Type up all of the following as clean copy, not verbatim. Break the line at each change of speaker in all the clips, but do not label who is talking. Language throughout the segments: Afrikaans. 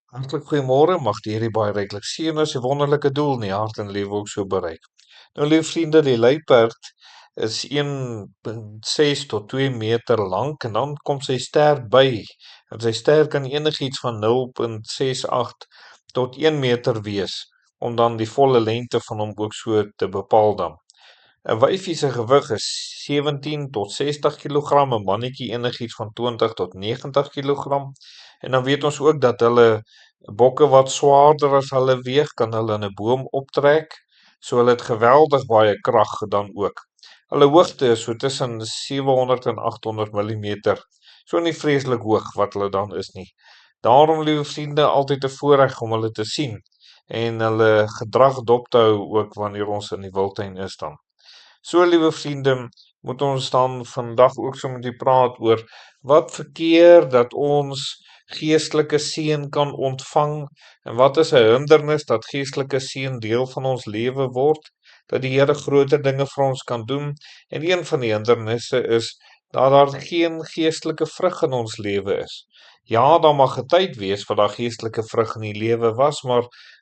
Hartlik goeiemôre, mag die hierdie baie ryklik seën as 'n wonderlike doel in die hart en lewe ook so bereik. Nou lieve vriende, die luiperd is 1,6 tot 2 meter lank en dan kom sy stert by. En sy stert kan enigiets van 0,68 tot 1 meter wees om dan die volle lengte van hom ook so te bepaal dan. 'n Wyfie se gewig is 17 tot 60 kg, 'n mannetjie enigiets van 20 tot 90 kg. En dan weet ons ook dat hulle bokke wat swaarder as hulle weeg, kan hulle in 'n boom optrek. So hulle het geweldig baie krag dan ook. Hulle hoogte is so tussen 700 en 800 mm. So nie vreeslik hoog wat hulle dan is nie. Daarom, liewe vriende, altyd 'n voorreg om hulle te sien en hulle gedrag dop te hou ook wanneer ons in die wildtuin is dan. So, liewe vriende, moet ons dan vandag ook so met u praat oor wat verkeer dat ons geestelike seën kan ontvang en wat is 'n hindernis dat geestelike seën deel van ons lewe word, dat die Here groter dinge vir ons kan doen. En een van die hindernisse is dat daar geen geestelike vrug in ons lewe is. Ja, daar mag 'n tyd wees wat daar geestelike vrug in die lewe was,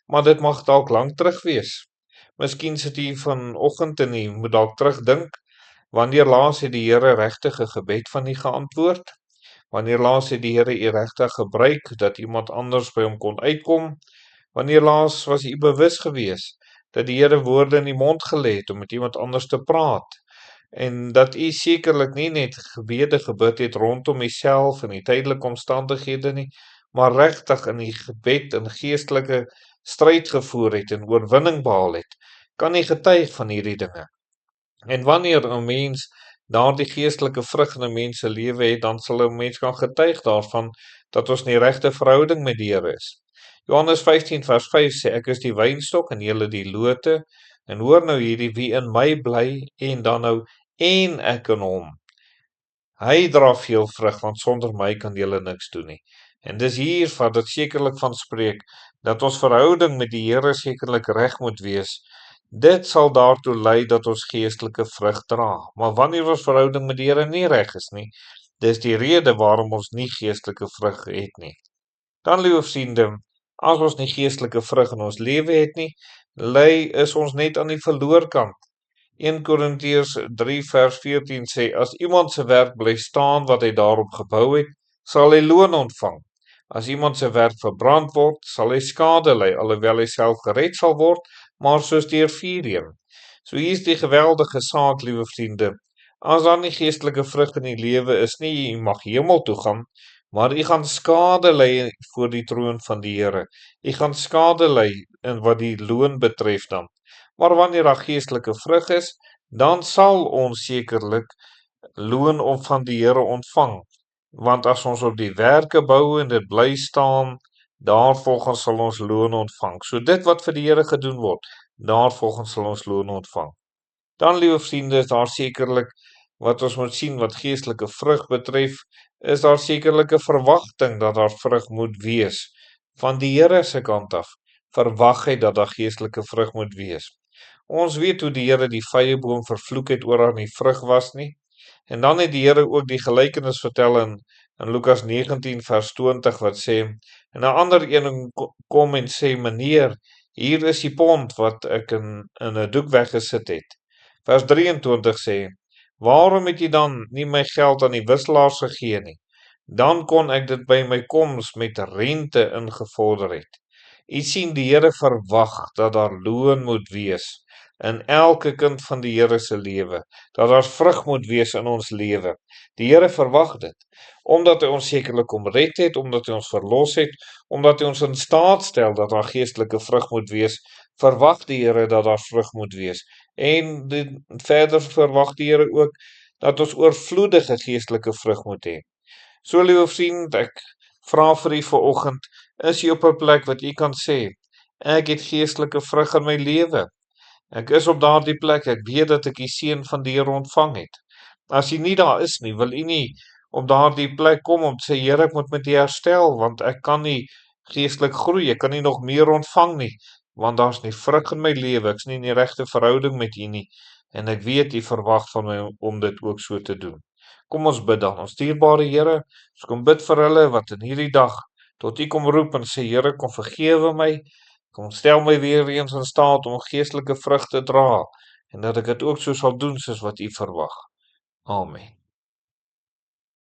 maar dit mag dalk lank terug wees. Miskien sit u vanoggend en u moet dalk terugdink, wanneer laas het die Here regtig 'n gebed van u geantwoord? Wanneer laas het die Here u regtig gebruik dat iemand anders by hom kon uitkom? Wanneer laas was u bewus gewees dat die Here woorde in die mond gelê het om met iemand anders te praat? En dat u sekerlik nie net gebede gebid het rondom uself en die tydelike omstandighede nie, maar regtig in die gebed en geestelike stryd gevoer het en oorwinning behaal het, kan u getuig van hierdie dinge. En wanneer 'n mens daardie geestelike vrug in 'n mens se lewe het, dan sal 'n mens kan getuig daarvan dat ons in die regte verhouding met die Here is. Johannes 15 vers 5 sê, ek is die wynstok en julle die lote. En hoor nou hierdie, wie in my bly en dan nou en ek in hom. Hy dra veel vrug, want sonder my kan julle niks doen nie. En dis hier wat dit sekerlik van spreek, dat ons verhouding met die Here sekerlik reg moet wees. Dit sal daartoe lei dat ons geestelike vrug dra. Maar wanneer ons verhouding met die Here nie reg is nie, dis die rede waarom ons nie geestelike vrug het nie. Dan, liewe vriende, as ons nie geestelike vrug in ons lewe het nie, is ons net aan die verloorkant. 1 Korintiërs 3 vers 14 sê, as iemand se werk bly staan wat hy daarop gebou het, sal hy loon ontvang. As iemand se werk verbrand word, sal hy skade ly, alhoewel hy self gered sal word, maar soos deur vuur heen. So hier is die geweldige saak, liewe vriende. As daar nie geestelike vrug in die lewe is nie, jy mag hemel toe gaan, maar jy gaan skade ly voor die troon van die Here. Jy gaan skade ly in wat die loon betref dan. Maar wanneer daar geestelike vrug is, dan sal ons sekerlik loon van die Here ontvang. Want as ons op die werke bou en dit bly staan, daarvolgens sal ons loon ontvang. So dit wat vir die Here gedoen word, daarvolgens sal ons loon ontvang. Dan, liewe vriende, is daar sekerlik wat ons moet sien wat geestelike vrug betref, is daar sekerlik 'n verwagting dat daar vrug moet wees. Van die Here se kant af verwag hy dat daar geestelike vrug moet wees. Ons weet hoe die Here die vyeboom vervloek het oor daar nie vrug was nie. En dan het die Here ook die gelykenis vertel in Lukas 19 vers 20 wat sê, en 'n ander een kom en sê, meneer, hier is die pond wat ek in 'n doek weggesit het. Vers 23 sê, waarom het jy dan nie my geld aan die wisselaars gegee nie? Dan kon ek dit by my koms met rente ingevorder het. U sien, die Here verwag dat daar loon moet wees in elke kind van die Here se lewe, dat daar vrug moet wees in ons lewe. Die Here verwag dit, omdat hy ons sekerlik kom red het, omdat hy ons verlos het, omdat hy ons in staat stel dat daar geestelike vrug moet wees, verwag die Here dat daar vrug moet wees. En verder verwag die Here ook dat ons oorvloedige geestelike vrug moet hê. So, liewe vriend, ek vra vir u vanoggend, is jy op 'n plek wat u kan sê, ek het geestelike vrug in my lewe. Ek is op daardie plek, ek weet dat ek die seën van die Here ontvang het. As jy nie daar is nie, wil jy nie op daardie plek kom om te sê, Here, ek moet met U herstel, want ek kan nie geestelik groei, ek kan nie nog meer ontvang nie, want daar's nie vrug in my lewe, ek's nie in die regte verhouding met U nie, en ek weet U verwag van my om dit ook so te doen. Kom ons bid dan, ons dierbare Here, ons kom bid vir hulle wat in hierdie dag tot U kom roep en sê, Here, kom vergewe my, kom stel my weer eens in staat om geestelike vrug te dra, en dat ek dit ook so sal doen soos wat U verwag. Amen.